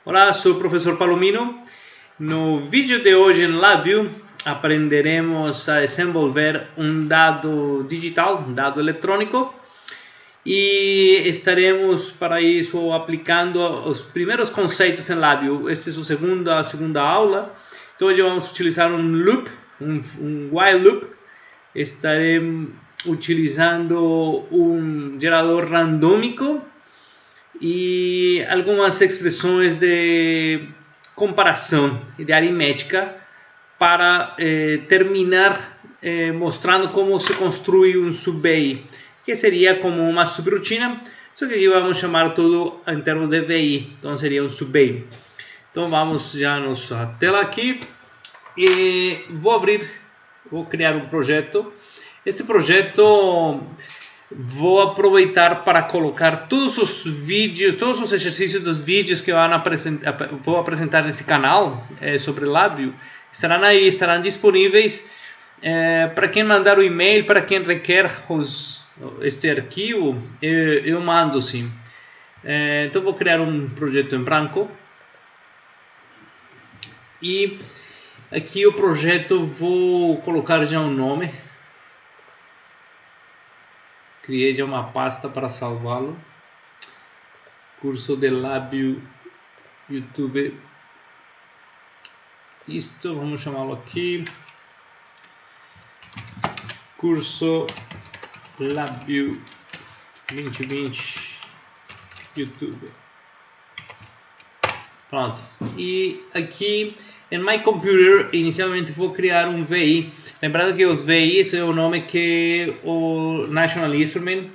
Olá, sou o professor Palomino. No vídeo de hoje em LabVIEW aprenderemos a desenvolver um dado digital, um dado eletrônico, e estaremos para isso aplicando os primeiros conceitos em LabVIEW. Esta é a segunda aula. Então hoje vamos utilizar um loop, um while loop. Estaremos utilizando um gerador randômico e algumas expressões de comparação e de aritmética para terminar mostrando como se construi um sub-VI, que seria como uma subrotina, só que aqui vamos chamar tudo em termos de VI, então seria um sub-VI. Então vamos já na nossa tela aqui e vou criar um projeto. Este projeto vou aproveitar para colocar todos os vídeos, todos os exercícios dos vídeos que vou apresentar nesse canal sobre LabVIEW. Estarão aí, estarão disponíveis para quem mandar o e-mail, para quem requer este arquivo, eu mando sim. Então vou criar um projeto em branco e aqui o projeto vou colocar já um nome. Criei já uma pasta para salvá-lo. Curso de LabVIEW YouTube. Isto, vamos chamá-lo aqui. Curso LabVIEW 2020 YouTube. Pronto. E aqui em My Computer, inicialmente vou criar um VI. Lembrando que os VIs é o nome que o National Instrument,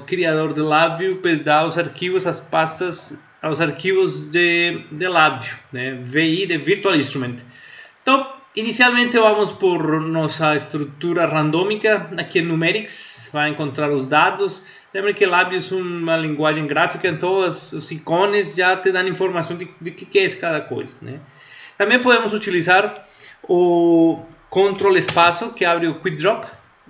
criador de LabVIEW, dá aos arquivos, as pastas, aos arquivos de LabVIEW, né? VI de Virtual Instrument. Então, inicialmente vamos por nossa estrutura randômica. Aqui em Numerics vai encontrar os dados. Lembra que LabVIEW é uma linguagem gráfica, então os ícones já te dão informação de que é cada coisa, né? Também podemos utilizar o Ctrl espaço, que abre o Quick Drop,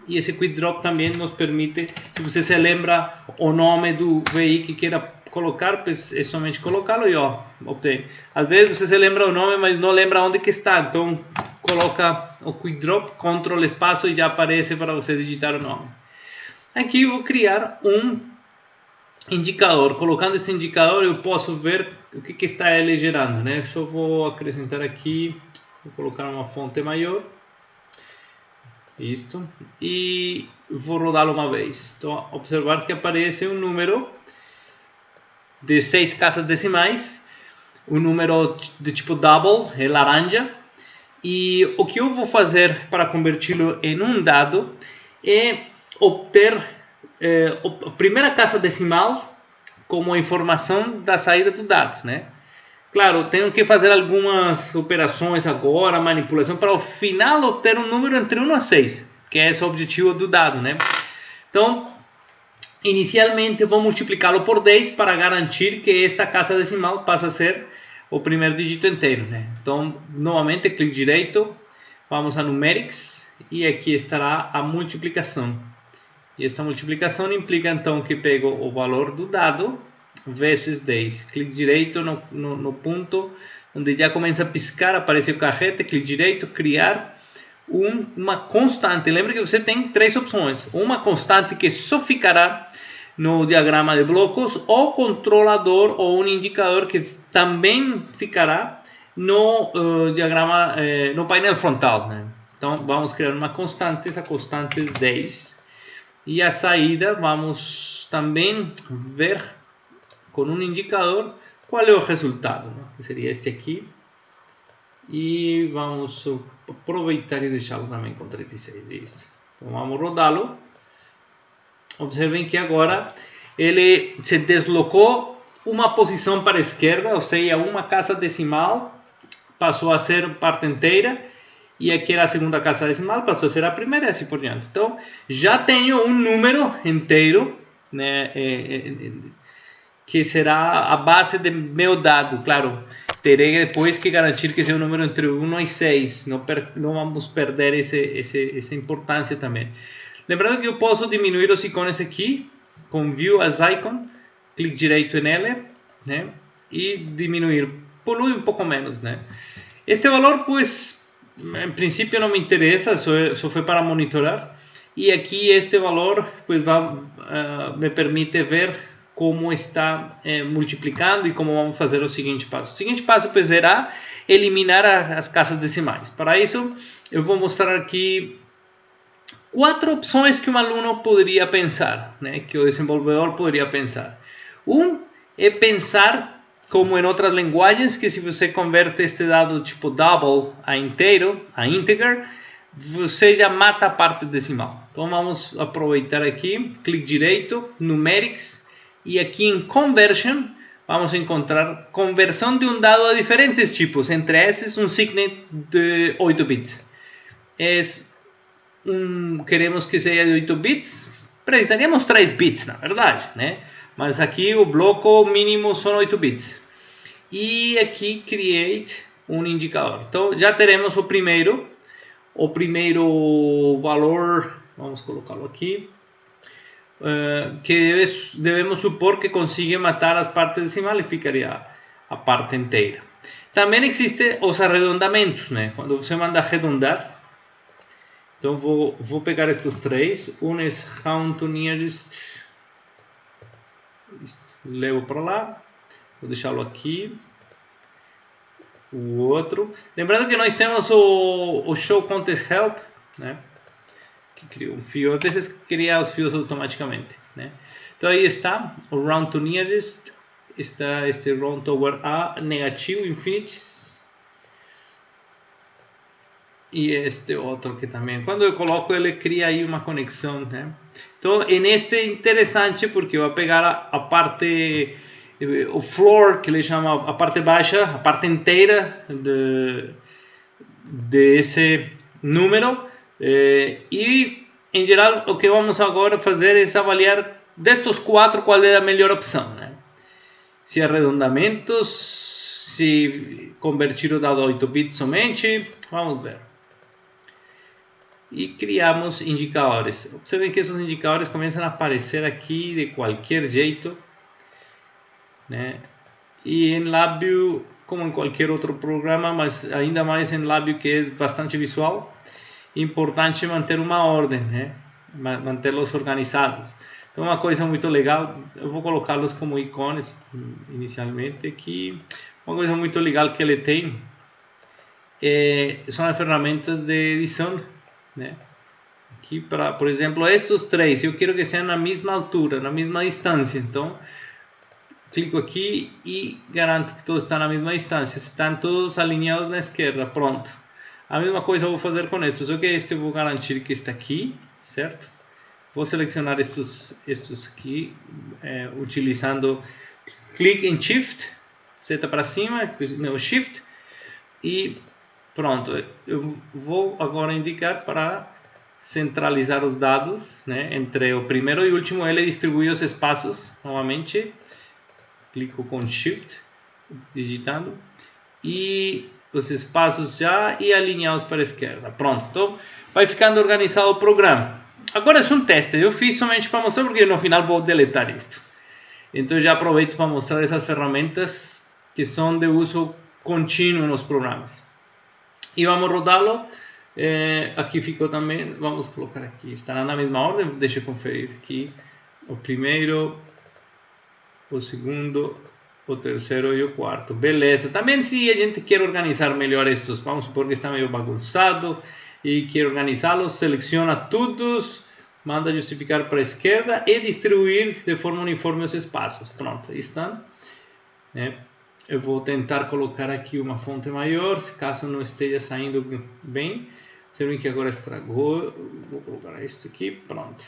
e esse Quick Drop também nos permite, se você se lembra o nome do VI que queira colocar, pues é somente colocá-lo e ó, obtém. Às vezes você se lembra o nome, mas não lembra onde que está, então coloca o Quick Drop, Ctrl espaço e já aparece para você digitar o nome. Aqui eu vou criar um indicador. Colocando esse indicador eu posso ver o que está ele gerando, né? Só vou acrescentar aqui, vou colocar uma fonte maior, isto, e vou rodá-lo uma vez. Então observar que aparece um número de 6 casas decimais, um número de tipo double, é laranja, e o que eu vou fazer para converti-lo em um dado é obter a primeira casa decimal como informação da saída do dado, né? Claro, tenho que fazer algumas operações agora, manipulação, para ao final obter um número entre 1 a 6, que é esse o objetivo do dado, né? Então, inicialmente vou multiplicá-lo por 10 para garantir que esta casa decimal passa a ser o primeiro dígito inteiro, né? Então, novamente, clique direito, vamos a Numerics e aqui estará a multiplicação. E essa multiplicação implica então que pego o valor do dado vezes 10. Clique direito no ponto onde já começa a piscar, aparece o carrete, clique direito, criar uma constante. Lembra que você tem três opções. Uma constante que só ficará no diagrama de blocos, ou controlador ou um indicador que também ficará no diagrama, no painel frontal, né? Então vamos criar uma constante, essa constante é 10. E a saída vamos também ver com um indicador qual é o resultado, né? Que seria este aqui. E vamos aproveitar e deixá-lo também com 36. Isso. Então vamos rodá-lo. Observem que agora ele se deslocou uma posição para a esquerda, ou seja, uma casa decimal passou a ser parte inteira. E aqui era a segunda casa decimal, passou a ser a primeira e assim por diante. Então, já tenho um número inteiro, né, que será a base de meu dado. Claro, terei depois que garantir que seja um número entre 1 e 6. Não vamos perder essa importância também. Lembrando que eu posso diminuir os ícones aqui, com View as Icon, clique direito nele, né, e diminuir, polui um pouco menos, né? Este valor, pues, em princípio não me interessa, só foi para monitorar. E aqui este valor, pues, me permite ver como está multiplicando e como vamos fazer o seguinte passo. O seguinte passo, pues, será eliminar as casas decimais. Para isso, eu vou mostrar aqui 4 opções que um aluno poderia pensar, né? Que o desenvolvedor poderia pensar. É pensar como em outras linguagens, que se você converte este dado tipo double a inteiro, a integer, você já mata a parte decimal. Então vamos aproveitar aqui, clique direito, numerics, e aqui em conversion vamos encontrar conversão de um dado a diferentes tipos, entre esses um signet de 8 bits. Queremos que seja de 8 bits, precisaríamos 3 bits na verdade, né? Mas aqui o bloco mínimo são 8 bits. E aqui create um indicador. Então já teremos o primeiro valor, vamos colocá-lo aqui, que devemos supor que consiga matar as partes decimais e ficaria a parte inteira. Também existem os arredondamentos, né? Quando você manda arredondar, então vou pegar estes 3, um é round to nearest, levo para lá, vou deixá-lo aqui, o outro, lembrando que nós temos o show contest help, né? Que cria um fio, às vezes cria os fios automaticamente, né? Então aí está o round to nearest, está este round over a negativo infinities, e este outro que também, quando eu coloco, ele cria aí uma conexão, né? Então, neste é interessante porque eu vou pegar a parte, o floor, que ele chama a parte baixa, a parte inteira de esse número, e em geral o que vamos agora fazer é avaliar destes 4 qual é a melhor opção, né? Se arredondamentos, se convertir o dado a 8 bits somente, vamos ver. E criamos indicadores. Observem que esses indicadores começam a aparecer aqui de qualquer jeito, né? E em Labview, como em qualquer outro programa, mas ainda mais em Labview, que é bastante visual, é importante manter uma ordem, né? Mantê-los organizados. Então, uma coisa muito legal, eu vou colocá-los como ícones inicialmente aqui. Uma coisa muito legal que ele tem são as ferramentas de edição, né? Aqui, para, por exemplo, estes 3, eu quero que sejam na mesma altura, na mesma distância. Então, clico aqui e garanto que todos estão na mesma distância. Estão todos alinhados na esquerda, pronto. A mesma coisa eu vou fazer com este, só que este eu vou garantir que está aqui, certo? Vou selecionar estes aqui, utilizando clique em Shift, seta para cima, meu Shift, e pronto. Eu vou agora indicar para centralizar os dados, né? Entre o primeiro e o último, ele distribui os espaços novamente. Clico com Shift, digitando, e os espaços já e alinhados para a esquerda. Pronto, então vai ficando organizado o programa. Agora é um teste, eu fiz somente para mostrar, porque no final vou deletar isto. Então já aproveito para mostrar essas ferramentas que são de uso contínuo nos programas. E vamos rodá-lo. Aqui ficou também, vamos colocar aqui, estará na mesma ordem, deixa eu conferir aqui. O primeiro, o segundo, o terceiro e o quarto. Beleza. Também, se a gente quer organizar melhor estes, vamos supor que está meio bagunçado e quer organizá-los, seleciona todos, manda justificar para a esquerda e distribuir de forma uniforme os espaços. Pronto, aí estão. Eu vou tentar colocar aqui uma fonte maior, caso não esteja saindo bem. Observem que agora estragou. Vou colocar isso aqui, pronto.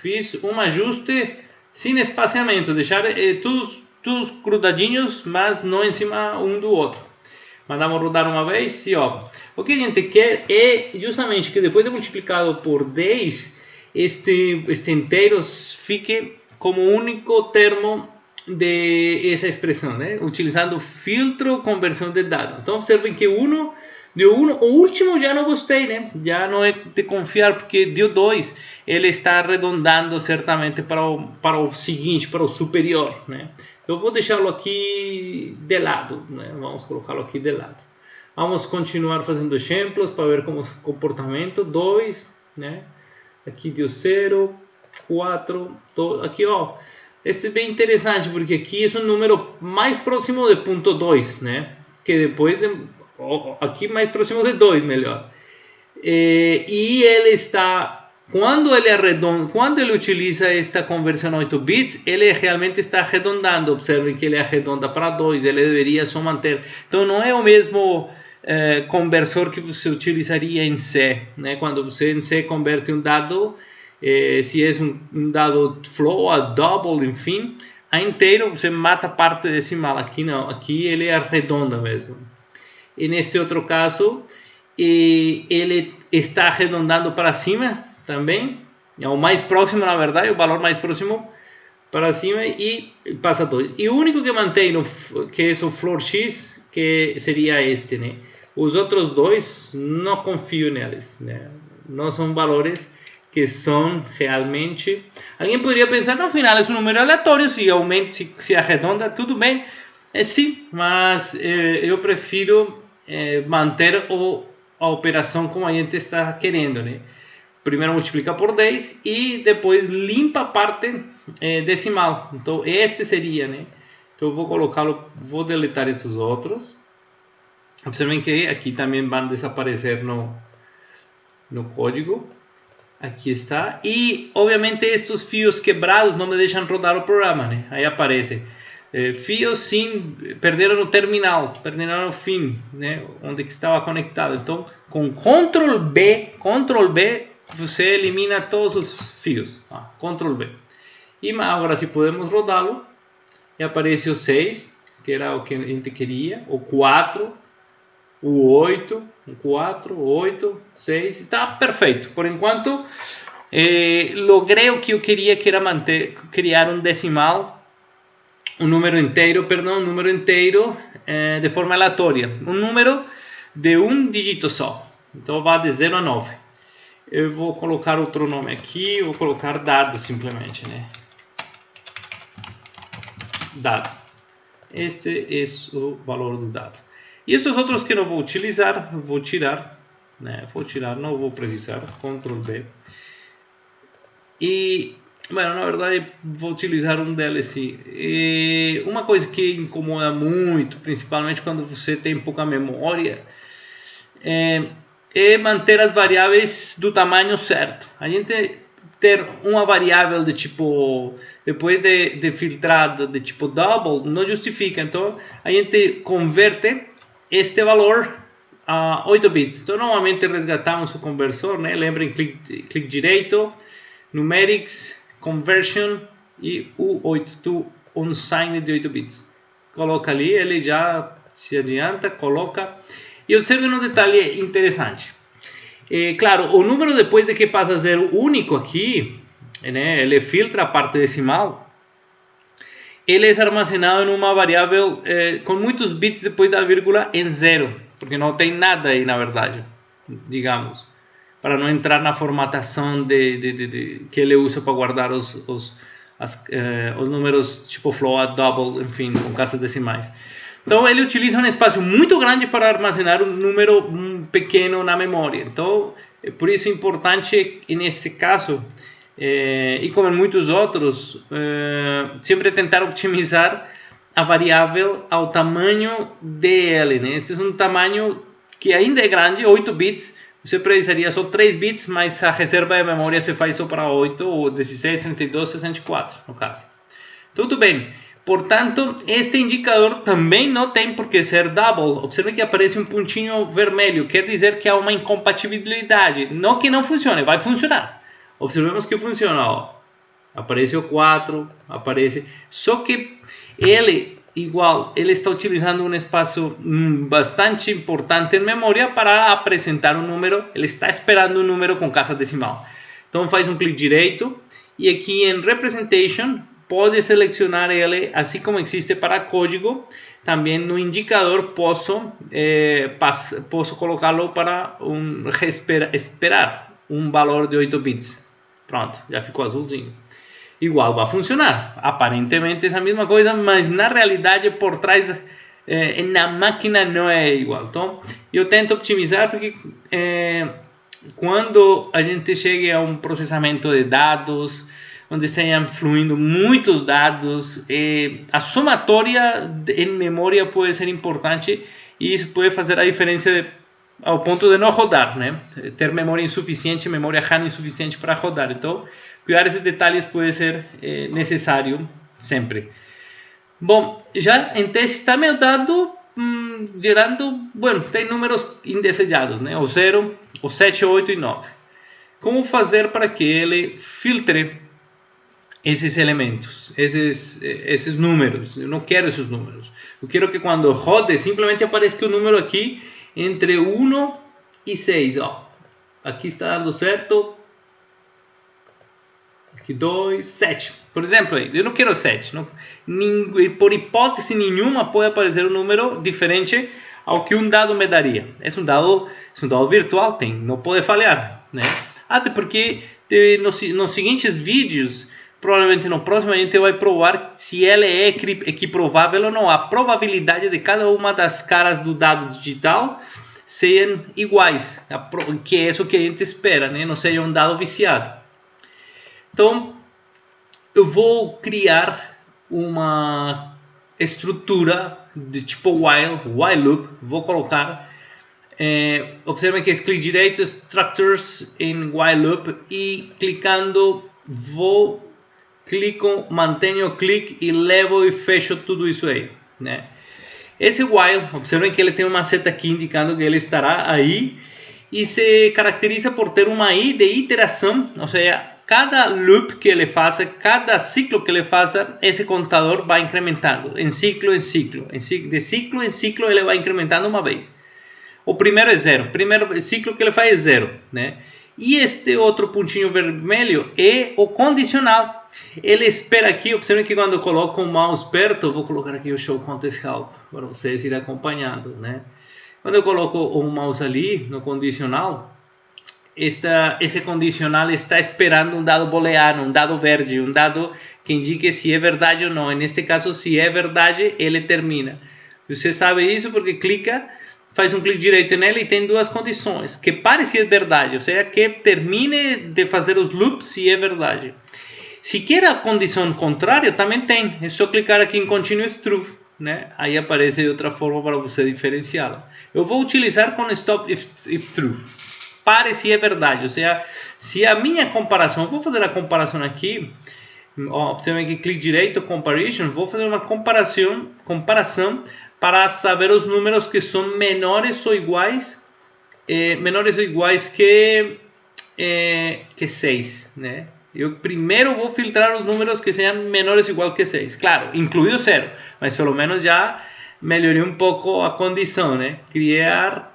Fiz um ajuste sem espaçamento, deixar todos grudadinhos, mas não em cima um do outro. Mandamos rodar uma vez e ó, o que a gente quer é justamente que depois de multiplicado por 10, este inteiro fique como único termo de essa expressão, né? Utilizando filtro conversão de dados. Então observem que o último já não gostei, né? Já não é de confiar, porque deu 2, ele está arredondando certamente para o seguinte, para o superior, né? Eu vou deixá-lo aqui de lado, né? Vamos colocá-lo aqui de lado. Vamos continuar fazendo exemplos para ver como comportamento. 2, né? Aqui deu 0, 4, 2, aqui ó. Esse é bem interessante porque aqui é um número mais próximo de 0.2, né? Que depois de, aqui mais próximo de 2, melhor. E ele está, quando ele arredonda, quando ele utiliza esta conversão 8 bits, ele realmente está arredondando. Observe que ele arredonda para 2, ele deveria só manter. Então não é o mesmo conversor que você utilizaria em C, né? Quando você em C converte um dado, se é um dado float, double, enfim, a inteiro você mata a parte decimal. Aqui não, aqui ele arredonda mesmo. E neste outro caso, ele está arredondando para cima também, é o mais próximo, na verdade, o valor mais próximo para cima e passa 2. E o único que mantém, que é o floor x, que seria este, né? Os outros dois, não confio neles, né? Não são valores que são realmente... Alguém poderia pensar, no final é um número aleatório, se aumenta, se arredonda, tudo bem. Sim, mas eu prefiro manter a operação como a gente está querendo, né? Primeiro multiplica por 10 e depois limpa a parte decimal. Então este seria, né? Então eu vou colocá-lo, vou deletar esses outros. Observem que aqui também vão desaparecer no código. Aqui está. E obviamente estes fios quebrados não me deixam rodar o programa, né? Aí aparece fios sim, perderam o terminal, perderam o fim, né? Onde que estava conectado. Então com Ctrl B você elimina todos os fios. Ctrl B. E agora se podemos rodá-lo, e aparece o 6, que era o que a gente queria, o 4, o 8, o 4, o 8, 6, está perfeito. Por enquanto, logrei o que eu queria, que era criar um decimal, um número inteiro de forma aleatória. Um número de um dígito só. Então vai de 0 a 9. Eu vou colocar outro nome aqui, vou colocar dado simplesmente, né? Dado. Este é o valor do dado. E esses outros que não vou utilizar, vou tirar, né? Vou tirar, não vou precisar. Ctrl B. E, bueno, na verdade, vou utilizar um DLC. E uma coisa que incomoda muito, principalmente quando você tem pouca memória, é manter as variáveis do tamanho certo. A gente ter uma variável de tipo, depois de filtrada de tipo double, não justifica. Então a gente converte este valor a 8 bits. Então normalmente resgatamos o conversor, né? Lembrem, clique direito, numerics, conversion e o 8 unsigned de 8 bits. Coloca ali, ele já se adianta, coloca. E observe um detalhe interessante. Claro, o número depois de que passa a ser único aqui, né, ele filtra a parte decimal, ele é armazenado em uma variável com muitos bits depois da vírgula em 0, porque não tem nada aí na verdade, digamos, para não entrar na formatação que ele usa para guardar os números tipo float, double, enfim, com caixas decimais. Então ele utiliza um espaço muito grande para armazenar um número pequeno na memória. Então por isso é importante nesse caso, e como em muitos outros, sempre tentar otimizar a variável ao tamanho dele, né? Este é um tamanho que ainda é grande, 8 bits. Você precisaria só 3 bits, mas a reserva de memória se faz só para 8, ou 16, 32, 64 no caso. Tudo bem. Portanto, este indicador também não tem por que ser double. Observe que aparece um pontinho vermelho, quer dizer que há uma incompatibilidade. Não que não funcione, vai funcionar. Observemos que funciona. Ó. Aparece o 4, aparece. Só que ele está utilizando um espaço bastante importante em memória para apresentar um número. Ele está esperando um número com casa decimal. Então faz um clique direito e aqui em Representation pode selecionar ele, assim como existe para código, também no indicador posso colocá-lo para esperar um valor de 8 bits. Pronto, já ficou azulzinho. igual vai funcionar. Aparentemente é a mesma coisa, mas na realidade por trás na máquina não é igual. Então eu tento optimizar porque quando a gente chega a um processamento de dados onde estejam fluindo muitos dados, a somatória em memória pode ser importante e isso pode fazer a diferença ao ponto de não rodar, né? Ter memória insuficiente, memória RAM insuficiente para rodar. Então, cuidar esses detalhes pode ser necessário sempre. Bom, já em teste está meu dado gerando, bueno, tem números indesejados, né? O 0, o 7, o 8 e 9. Como fazer para que ele filtre esses elementos, esses números? Eu não quero esses números. Eu quero que quando rode, simplesmente apareça o número aqui entre 1 e 6. Ó. Aqui está dando certo. Aqui 2, 7. Por exemplo, eu não quero 7. Não, por hipótese nenhuma pode aparecer um número diferente ao que um dado me daria. É um dado virtual, não pode falhar, né? Até porque nos seguintes vídeos, provavelmente no próximo, a gente vai provar se ele é equiprovável ou não. A probabilidade de cada uma das caras do dado digital sejam iguais, que é isso que a gente espera, né? Não seja um dado viciado. Então, eu vou criar uma estrutura de tipo while loop. Vou colocar, observem que clique direito, Structures em while loop e clicando, clico, mantenho o clique e levo e fecho tudo isso aí, né? Esse while, observem que ele tem uma seta aqui indicando que ele estará aí e se caracteriza por ter uma i de iteração, ou seja, cada loop que ele faça, cada ciclo que ele faça, esse contador vai incrementando, em ciclo em ciclo. De ciclo em ciclo ele vai incrementando uma vez. O primeiro é 0, o primeiro ciclo que ele faz é 0, né? E este outro pontinho vermelho é o condicional. Ele espera aqui, observem que quando eu coloco o mouse perto, vou colocar aqui o Show Context Help, para vocês irem acompanhando, né? Quando eu coloco o mouse ali, no condicional, esse condicional está esperando um dado booleano, um dado verde, um dado que indique se é verdade ou não. Neste caso, se é verdade, ele termina. Você sabe isso porque faz um clique direito nele e tem duas condições. Que pare se é verdade, ou seja, que termine de fazer os loops se é verdade. Se quer a condição contrária, também tem. É só clicar aqui em Continuous True, né? Aí aparece outra forma para você diferenciá-la. Eu vou utilizar com Stop if True. Pare se é verdade, ou seja, se a minha comparação, vou fazer a comparação aqui, observem que clique direito, Comparison, vou fazer uma comparação para saber os números que são menores ou iguais que 6, né? Eu primeiro vou filtrar os números que sejam menores ou igual que 6, claro, incluído 0, mas pelo menos já melhorei um pouco a condição, né? Criar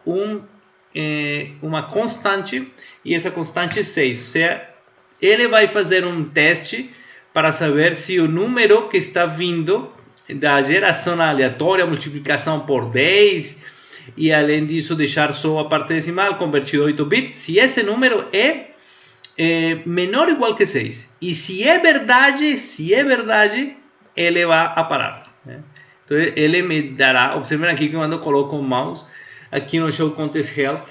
uma constante e essa constante é 6, ou seja, ele vai fazer um teste para saber se o número que está vindo da geração aleatória, multiplicação por 10 e além disso deixar só a parte decimal, convertido a 8 bits, se esse número é menor ou igual que 6 e se é verdade, ele vai parar, né? Então ele me dará, observem aqui que quando eu coloco o mouse aqui no Show Context Help,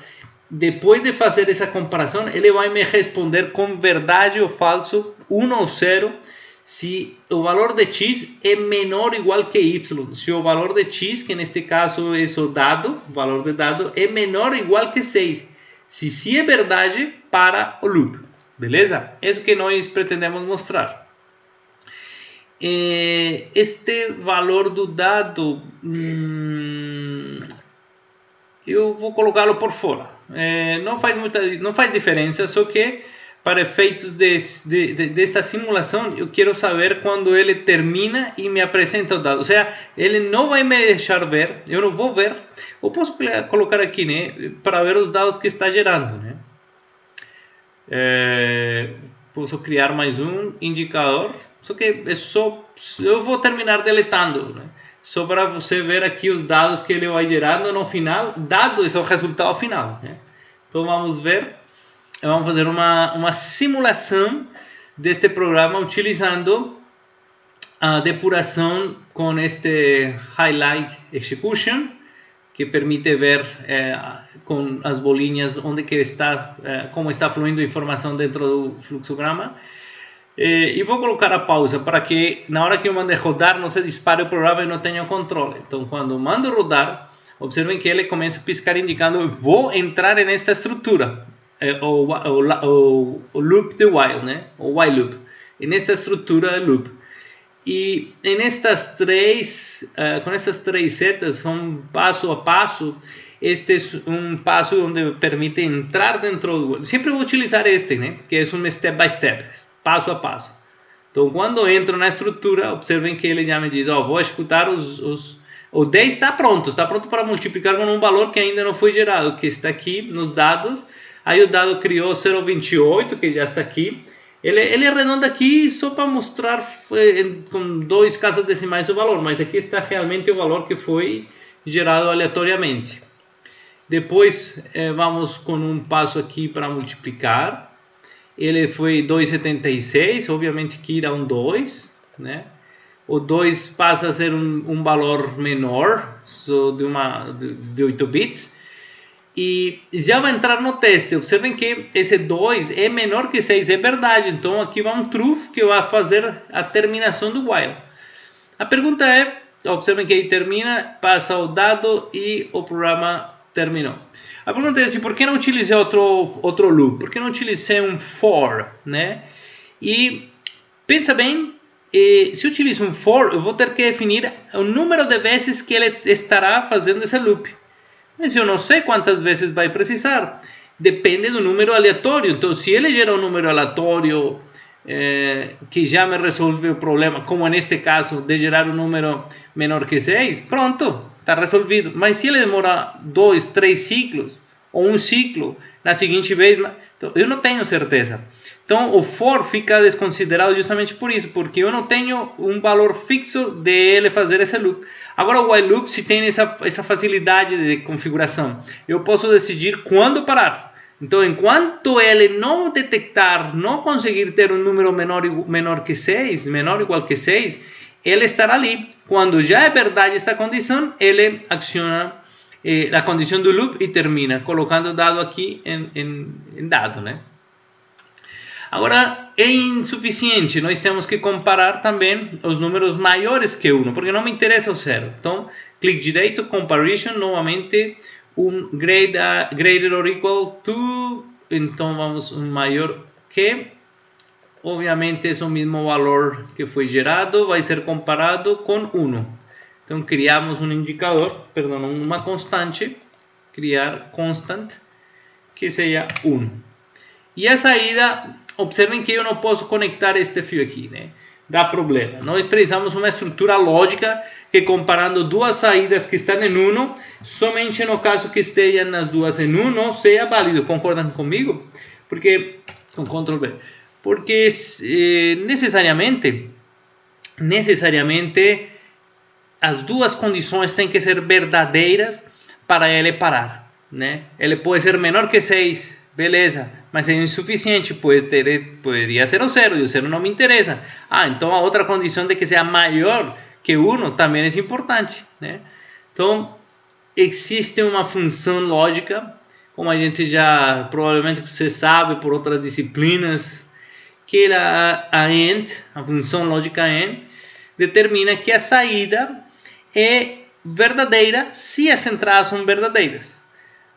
depois de fazer essa comparação, ele vai me responder com verdade ou falso, 1 ou 0, se o valor de x é menor ou igual que y. Se o valor de x, que neste caso é o valor de dado, é menor ou igual que 6. Se é verdade, para o loop. Beleza? É isso que nós pretendemos mostrar. Este valor do dado, eu vou colocá-lo por fora. Não faz diferença, só que para efeitos desta simulação, eu quero saber quando ele termina e me apresenta o dado. Ou seja, ele não vai me deixar ver, eu não vou ver. Eu posso colocar aqui, né, para ver os dados que está gerando, né? Posso criar mais um indicador, só que eu vou terminar deletando, né? Só para você ver aqui os dados que ele vai gerando no final. Dado é o resultado final, né? Então vamos ver, vamos fazer uma simulação deste programa utilizando a depuração com este Highlight Execution, que permite ver com as bolinhas onde que está, como está fluindo a informação dentro do fluxograma. E vou colocar a pausa para que na hora que eu mande rodar não se dispare o programa e não tenha controle. Então, quando eu mando rodar, observem que ele começa a piscar indicando vou entrar nesta estrutura, o loop de while, né? O while loop, nesta estrutura de loop. E nestas com essas três setas, são passo a passo. Este é um passo onde permite entrar dentro do... Sempre vou utilizar este, né? Que é um step by step, passo a passo. Então, quando entro na estrutura, observem que ele já me diz, vou executar o 10 está pronto para multiplicar com um valor que ainda não foi gerado, que está aqui nos dados. Aí o dado criou 0,28, que já está aqui. Ele arredonda aqui só para mostrar com 2 casas decimais o valor, mas aqui está realmente o valor que foi gerado aleatoriamente. Depois vamos com um passo aqui para multiplicar. Ele foi 2,76, obviamente que irá um 2, né? O 2 passa a ser um valor menor, só de 8 bits. E já vai entrar no teste. Observem que esse 2 é menor que 6, é verdade. Então aqui vai um true que vai fazer a terminação do while. A pergunta é, observem que aí termina, passa o dado e o programa terminou. A pergunta é assim, por que não utilizei outro loop? Por que não utilizei um for, né? E pensa bem, se eu utilizo um for, eu vou ter que definir o número de vezes que ele estará fazendo esse loop. Mas eu não sei quantas vezes vai precisar. Depende do número aleatório. Então, se ele gera um número aleatório que já me resolve o problema, como neste caso de gerar um número menor que 6, pronto, está resolvido. Mas se ele demora 2, 3 ciclos, ou um ciclo, na seguinte vez, então, eu não tenho certeza. Então, o for fica desconsiderado justamente por isso, porque eu não tenho um valor fixo de ele fazer esse loop. Agora, o while loop, se tem essa facilidade de configuração, eu posso decidir quando parar. Então, enquanto ele não detectar, não conseguir ter um número menor que 6, menor ou igual que 6, ele estará ali. Quando já é verdade esta condição, ele aciona a condição do loop e termina, colocando o dado aqui em dado, né? Agora, é insuficiente, nós temos que comparar também os números maiores que 1, porque não me interessa o 0. Então, clique direito, comparison, novamente, greater or equal to, então vamos um maior que, obviamente é o mesmo valor que foi gerado, vai ser comparado com 1. Então, criamos um indicador, uma constante, criar constant, que seja 1. E a saída, observem que eu não posso conectar este fio aqui, né? Dá problema. Nós precisamos uma estrutura lógica que, comparando duas saídas que estão em 1, somente no caso que estejam as duas em 1, seja válido. Concordam comigo? Porque, com Ctrl B, porque necessariamente as duas condições têm que ser verdadeiras para ele parar, né? Ele pode ser menor que 6, beleza, mas é insuficiente, poderia ser o 0, e o 0 não me interessa. Então a outra condição de que seja maior que 1 também é importante, né? Então, existe uma função lógica, como a gente já provavelmente você sabe por outras disciplinas, que a AND, a função lógica AND, determina que a saída é verdadeira se as entradas são verdadeiras.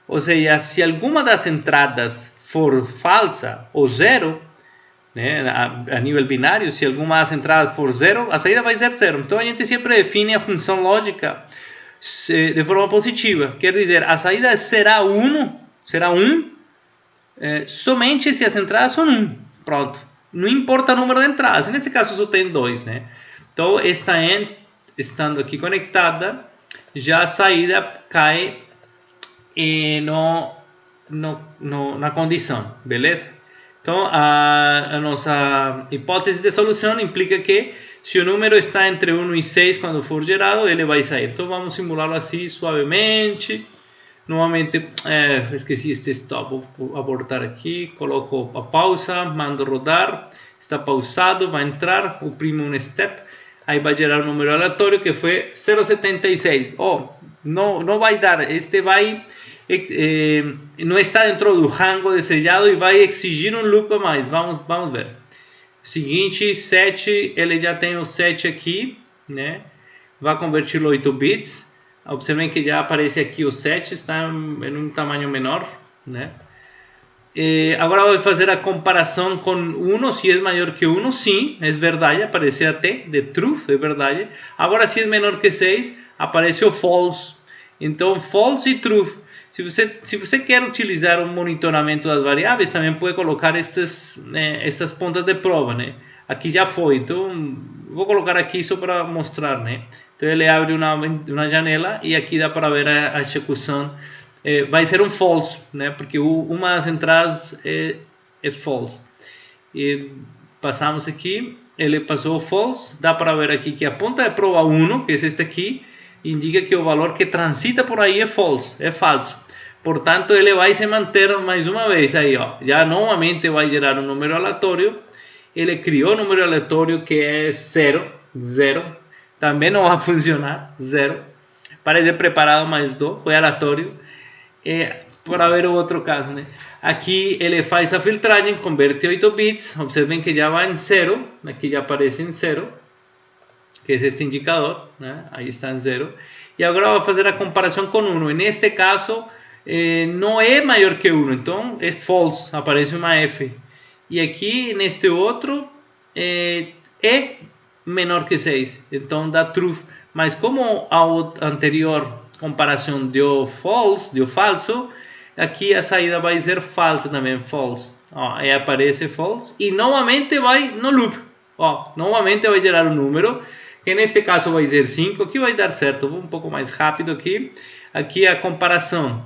Ou seja, se alguma das entradas for falsa ou 0, né, a nível binário, se alguma das entradas for 0, a saída vai ser 0. Então a gente sempre define a função lógica de forma positiva. Quer dizer, a saída será 1 somente se as entradas são 1. Pronto. Não importa o número de entradas. Nesse caso só tem 2, né? Então esta AND, estando aqui conectada, já a saída cai na condição, beleza? Então a nossa hipótese de solução implica que se o número está entre 1 e 6 quando for gerado, ele vai sair. Então vamos simulá-lo assim suavemente. Normalmente, esqueci este stop, vou abortar aqui, coloco a pausa, mando rodar. está pausado, vai entrar, oprime um step, aí vai gerar um número aleatório que foi 0,76. Não vai dar, não está dentro do rango desejado e vai exigir um loop a mais. Vamos ver. Seguinte, 7, ele já tem o 7 aqui, né? Vai convertir 8 bits. Observem que já aparece aqui o 7, está em um tamanho menor, né? Agora vai fazer a comparação com 1, se é maior que 1, sim, é verdade, aparece até de true, é verdade. Agora, se é menor que 6, aparece o false. Então, false e true. Se você quer utilizar um monitoramento das variáveis, também pode colocar essas pontas de prova, né? Aqui já foi, então vou colocar aqui só para mostrar, né? Então ele abre uma janela e aqui dá para ver a execução. Vai ser um false, né? Porque uma das entradas é false. E passamos aqui, ele passou false, dá para ver aqui que a ponta de prova 1, que é este aqui, indica que o valor que transita por aí é false, é falso. Portanto, ele vai se manter mais uma vez aí, ó. Já novamente vai gerar um número aleatório. Ele criou um número aleatório que é 0. Também não vai funcionar, 0. Parece preparado, mas não, foi aleatório. Para ver o outro caso, né? Aqui ele faz a filtragem, converte 8 bits. Observem que já vai em 0. Aqui já aparece em 0. Que é este indicador, né? Aí está em 0. E agora vai fazer a comparação com 1. Neste caso, não é maior que 1. Então é false, aparece uma F. E aqui neste outro é menor que 6. Então dá true. Mas como a anterior comparação deu false, deu falso, aqui a saída vai ser falsa também, false. Aí aparece false e novamente vai no loop. Novamente vai gerar um número, que neste caso vai ser 5, aqui vai dar certo. Vou um pouco mais rápido aqui. Aqui a comparação.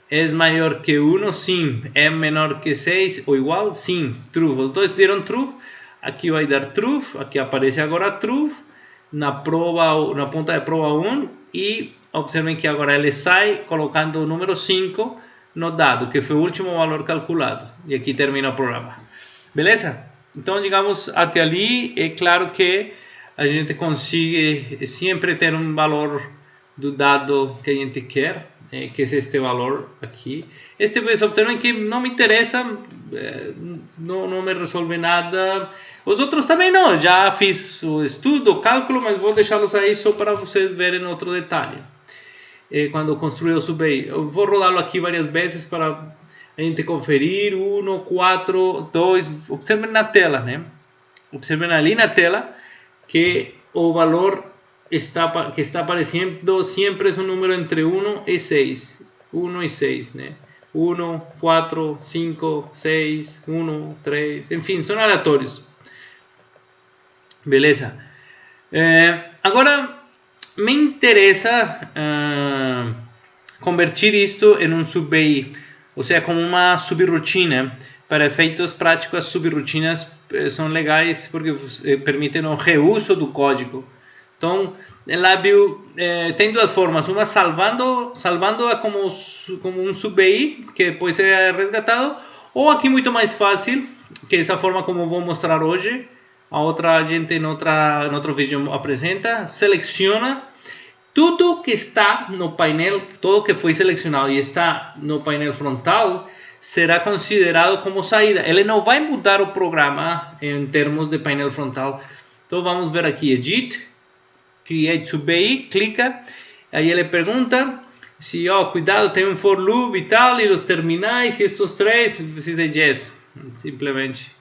É maior que 1? Sim. É menor que 6 ou igual? Sim. True. Os dois deram true. Aqui vai dar true. Aqui aparece agora true. Na ponta de prova 1. E observem que agora ele sai colocando o número 5 no dado, que foi o último valor calculado. E aqui termina o programa. Beleza? Então, digamos, até ali é claro que a gente consegue sempre ter um valor do dado que a gente quer, que é este valor aqui. Observem que não me interessa, não me resolve nada. Os outros também não, já fiz o estudo, o cálculo, mas vou deixá-los aí só para vocês verem outro detalhe. Quando construir o SUBI, eu vou rodá-lo aqui várias vezes para a gente conferir. 1, 4, 2, observem na tela, né? Observem ali na tela que o valor que está aparecendo sempre é um número entre 1 e 6. 1 e 6, né? 1, 4, 5, 6, 1, 3, enfim, são aleatórios. Beleza? Agora, me interessa convertir isto em um SUBI, ou seja, como uma subrotina. Para efeitos práticos, as subrotinas são legais porque permitem o reuso do código. Então, o Labview tem duas formas, uma salvando-a como um SUBI, que depois é resgatado, ou aqui muito mais fácil, que é essa forma como vou mostrar hoje. A outra gente em outro vídeo apresenta, seleciona tudo que está no painel, tudo que foi selecionado e está no painel frontal, será considerado como saída. Ele não vai mudar o programa em termos de painel frontal. Então vamos ver aqui, Edit, Create SUBI, clica, aí ele pergunta se, cuidado, tem um for loop e tal, e os terminais, e estes três, você diz yes, simplesmente.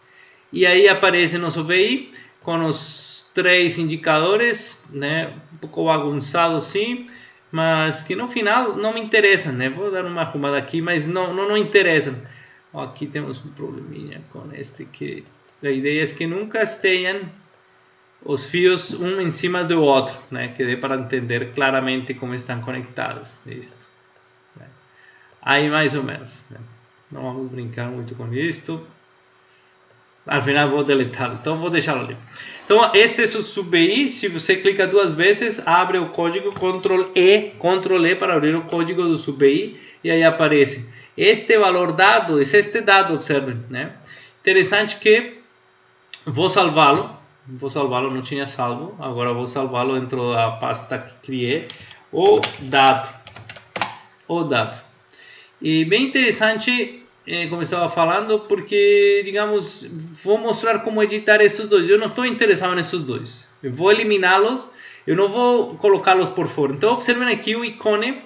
E aí aparece nosso VI com os 3 indicadores, né? Um pouco bagunçado sim, mas que no final não me interessam, né? Vou dar uma arrumada aqui, mas não interessam. Aqui temos um probleminha com este, que a ideia é que nunca tenham os fios um em cima do outro, né? Que dê para entender claramente como estão conectados. Isto, né? Aí mais ou menos, né? Não vamos brincar muito com isto. Al final vou deletá-lo, então vou deixá-lo ali. Então este é o SUBI. Se você clica 2 vezes, abre o código, Ctrl E para abrir o código do SUBI, e aí aparece este valor dado, é este dado, observem, né? Interessante que Vou salvá-lo, não tinha salvo, agora vou salvá-lo dentro da pasta que criei, o dado. E bem interessante, como eu estava falando, porque, digamos, vou mostrar como editar esses dois. Eu não estou interessado nesses dois, eu vou eliminá-los, eu não vou colocá-los por fora. Então observem aqui o ícone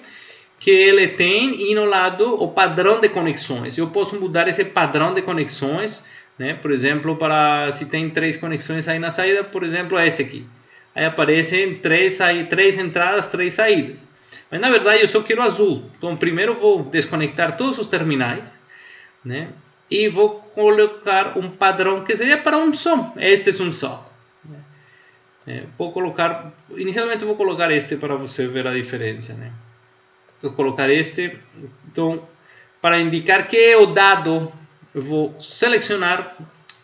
que ele tem e no lado o padrão de conexões. Eu posso mudar esse padrão de conexões, né? Por exemplo, para se tem 3 conexões aí na saída, por exemplo, esse aqui. Aí aparecem 3 entradas, 3 saídas. Mas na verdade eu só quero azul. Então primeiro eu vou desconectar todos os terminais, né? E vou colocar um padrão que seja para um só. Este é um só. Vou colocar, inicialmente vou colocar este para você ver a diferença, né? Vou colocar este. Então, para indicar que é o dado, eu vou selecionar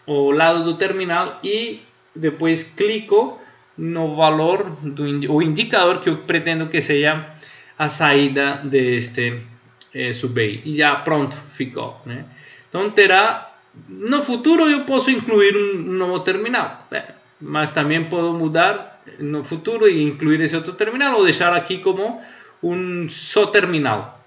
o lado do terminal e depois clico no valor o indicador que eu pretendo que seja a saída deste sub-bay. E já pronto, ficou, né? Então terá, no futuro eu posso incluir um novo terminal, né? Mas também posso mudar no futuro e incluir esse outro terminal ou deixar aqui como um só terminal.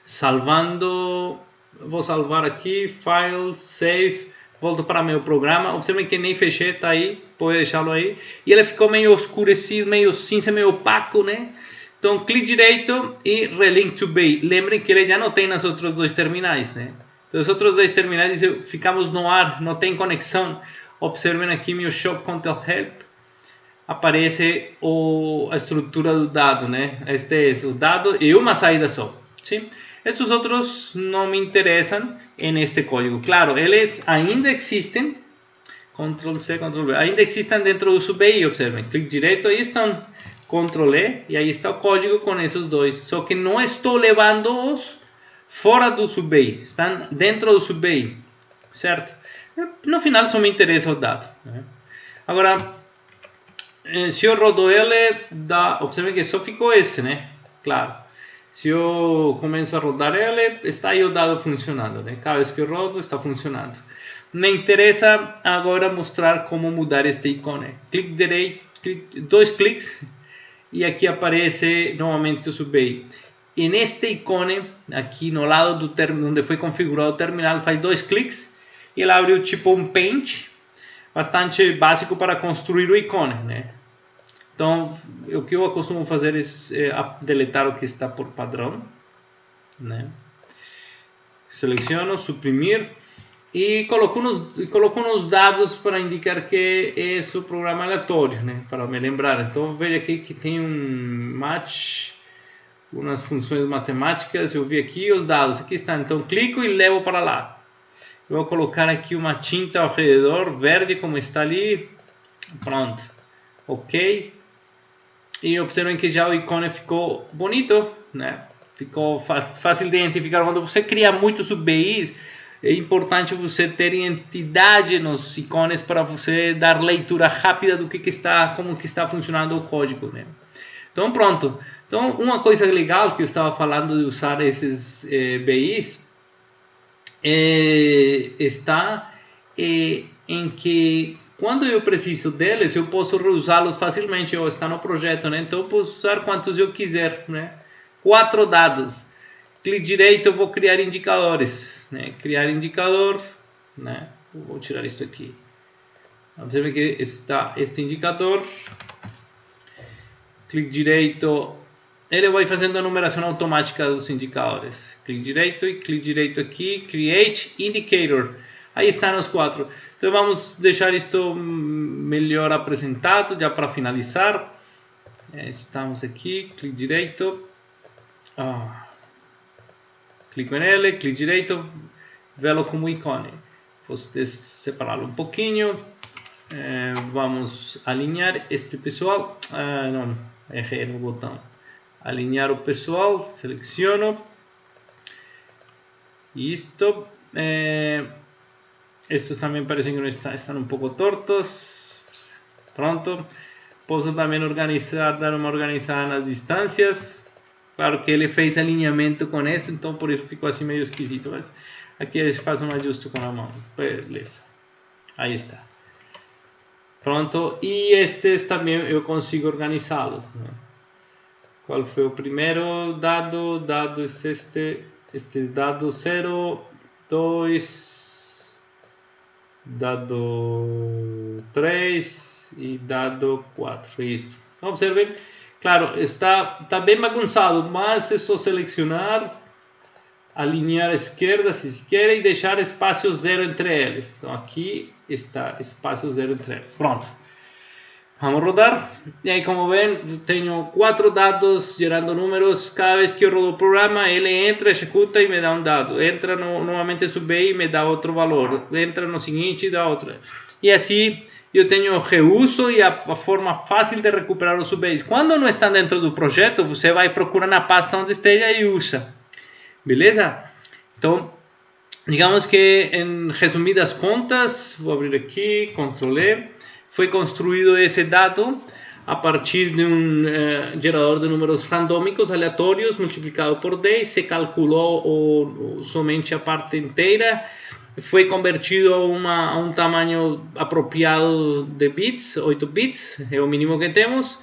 Salvando, vou salvar aqui, file, save, volto para meu programa. Observem que nem fechei, está aí, pode deixá-lo aí. E ele ficou meio escurecido, meio cinza, meio opaco, né? Então clique direito e relink to bay. Lembrem que ele já não tem nas outros dois terminais, né? Então os outros dois terminais ficamos no ar, não tem conexão. Observem aqui meu shop control help. Aparece a estrutura do dado, né? Este é o dado e uma saída só. Sim? Esses outros não me interessam neste código. Claro, eles ainda existem. Ctrl C, Ctrl V. Ainda existem dentro do sub-bay. Observem. Clique direito, aí estão. Ctrl E e aí está o código com esses dois. Só que não estou levando-os fora do sub-bay. Estão dentro do sub-bay. Certo? No final só me interessa o dado, né? Agora, se eu rodo ele, observe que só ficou esse, né? Claro. Se eu começo a rodar ele, está aí o dado funcionando, né? Cada vez que eu rodo, está funcionando. Me interessa agora mostrar como mudar este ícone. Clique direito, dois cliques, e aqui aparece novamente o sub-bay. E neste ícone, aqui no lado do terminal, onde foi configurado o terminal, faz dois cliques, e ele abre tipo um paint, bastante básico para construir o ícone, né? Então, o que eu costumo fazer é deletar o que está por padrão, né? Seleciono, suprimir e coloco nos dados para indicar que é o programa aleatório, né? Para me lembrar. Então, veja aqui que tem um match, umas funções matemáticas. Eu vi aqui os dados, aqui está. Então, clico e levo para lá. Eu vou colocar aqui uma tinta ao redor, verde como está ali. Pronto. Ok. E observem que já o ícone ficou bonito, né? Ficou fácil de identificar. Quando você cria muitos sub-BIs, é importante você ter identidade nos ícones para você dar leitura rápida do como que está funcionando o código, né? Então pronto. Então uma coisa legal que eu estava falando de usar esses BIs está em que quando eu preciso deles, eu posso reusá-los facilmente. Ou está no projeto, né? Então eu posso usar quantos eu quiser, né? 4 dados. Clique direito, eu vou criar indicadores, né? Criar indicador, né? Vou tirar isso aqui. Observe que está este indicador. Clique direito, ele vai fazendo a numeração automática dos indicadores. Clique direito aqui, Create Indicator. Aí estão os 4. Então vamos deixar isto melhor apresentado, já para finalizar. Estamos aqui, clique direito. Clico nele, clique direito, vê-lo como ícone. Vou separá-lo um pouquinho. Vamos alinhar este pessoal. Não, errei no botão. Alinhar o pessoal, seleciono. Isto. Estes também parecem que não estão um pouco tortos. Pronto. Posso também organizar, dar uma organizada nas distâncias. Claro que ele fez alinhamento com esse, então por isso ficou assim meio esquisito. Mas aqui a gente faz um ajuste com a mão. Beleza. Aí está. Pronto, e estes também eu consigo organizá-los, né? Qual foi o primeiro dado? Dado este dado 0, 2, dado 3 e dado 4. Isso. Observem, claro, está bem bagunçado, mas é só selecionar, alinhar a esquerda se quer e deixar espaço zero entre eles. Então aqui está espaço zero entre eles. Pronto. Vamos rodar. E aí, como ven, tenho 4 dados gerando números. Cada vez que eu rodo o programa, ele entra, executa e me dá um dado. Entra novamente subir e me dá outro valor. Entra no seguinte e dá outro. E assim eu tenho reuso e a forma fácil de recuperar os subbase. Quando não está dentro do projeto, você vai procurar na pasta onde esteja e usa. Beleza? Então, digamos que em resumidas contas, vou abrir aqui, Ctrl E. Foi construído esse dado a partir de um gerador de números randômicos aleatórios multiplicado por 10, se calculou somente a parte inteira, foi convertido a um tamanho apropriado de bits, 8 bits, é o mínimo que temos,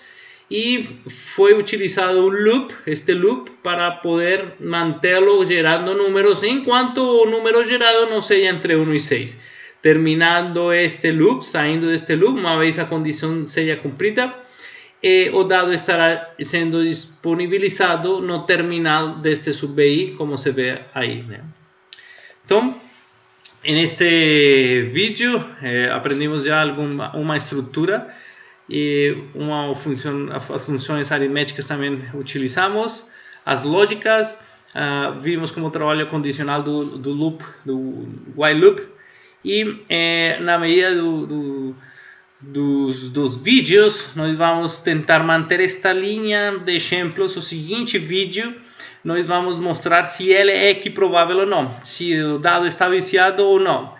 e foi utilizado um loop, este loop, para poder mantê-lo gerando números enquanto o número gerado não seja entre 1 e 6. Terminando este loop, saindo deste loop, uma vez a condição seja cumprida, o dado estará sendo disponibilizado no terminal deste sub-BI, como se vê aí, né? Então, neste vídeo aprendemos já uma estrutura e as funções aritméticas também utilizamos, as lógicas, vimos como trabalho condicional do loop, do while loop. E na medida dos vídeos, nós vamos tentar manter esta linha de exemplos. O seguinte vídeo, nós vamos mostrar se ele é equiprovável ou não, se o dado está viciado ou não.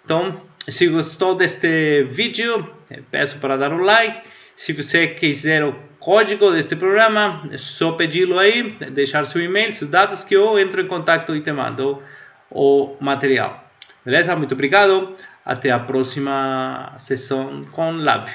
Então, se gostou deste vídeo, peço para dar um like. Se você quiser o código deste programa, é só pedi-lo aí, deixar seu e-mail, seus dados, que eu entro em contato e te mando o material. Beleza? Muito obrigado. Até a próxima sessão com Lábio.